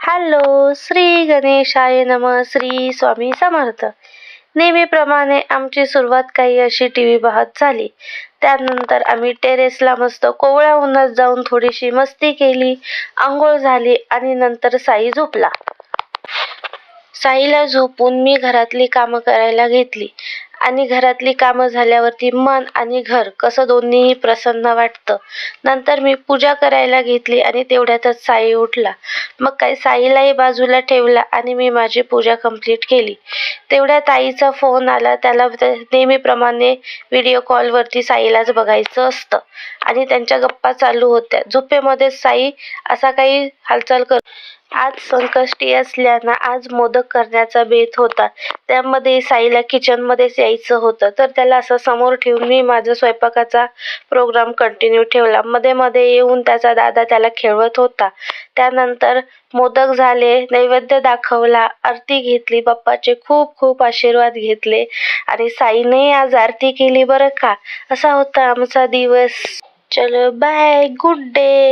Hello, Shri गणेशाय नमः. श्री स्वामी समर्थ. नेहमीप्रमाणे आमची सुरुवात काही अशी टीव्ही पाहत झाली. त्यानंतर आम्ही टेरेसला मस्त कोवळ्या उन्हात जाऊन थोडीशी मस्ती केली, आंघोळ झाली आणि नंतर साई झोपला. साईला झोपून मी घरातली कामं करायला घेतली आणि घरातली कामं झाल्यावरती मन आणि घर कसं दोन्हीही प्रसन्न वाटतं. नंतर मी पूजा करायला घेतली आणि तेवढ्यातच साई उठला. मग काय साईलाही बाजूला ठेवला आणि मी माझी पूजा कंप्लीट केली. तेवढ्यात आईचा फोन आला. त्याला नेहमीप्रमाणे व्हिडिओ कॉलवरती साईलाच बघायचं असतं आणि त्यांच्या गप्पा चालू होत्या. झोपेमध्येच साई असा काही हालचाल कर. आज संकष्टी असल्यानं आज मोदक करण्याचा बेत होता. त्यामध्ये साईला किचनमध्येच यायचं होतं, तर त्याला असं समोर ठेवून मी माझा स्वयंपाकाचा प्रोग्राम कंटिन्यू ठेवला. मध्ये मध्ये येऊन त्याचा दादा त्याला खेळवत होता. त्यानंतर मोदक झाले, नैवेद्य दाखवला, आरती घेतली, बाप्पाचे खूप खूप आशीर्वाद घेतले आणि साईने आज आरती केली बरं का. असा होता आमचा दिवस. चलो बाय, गुड डे.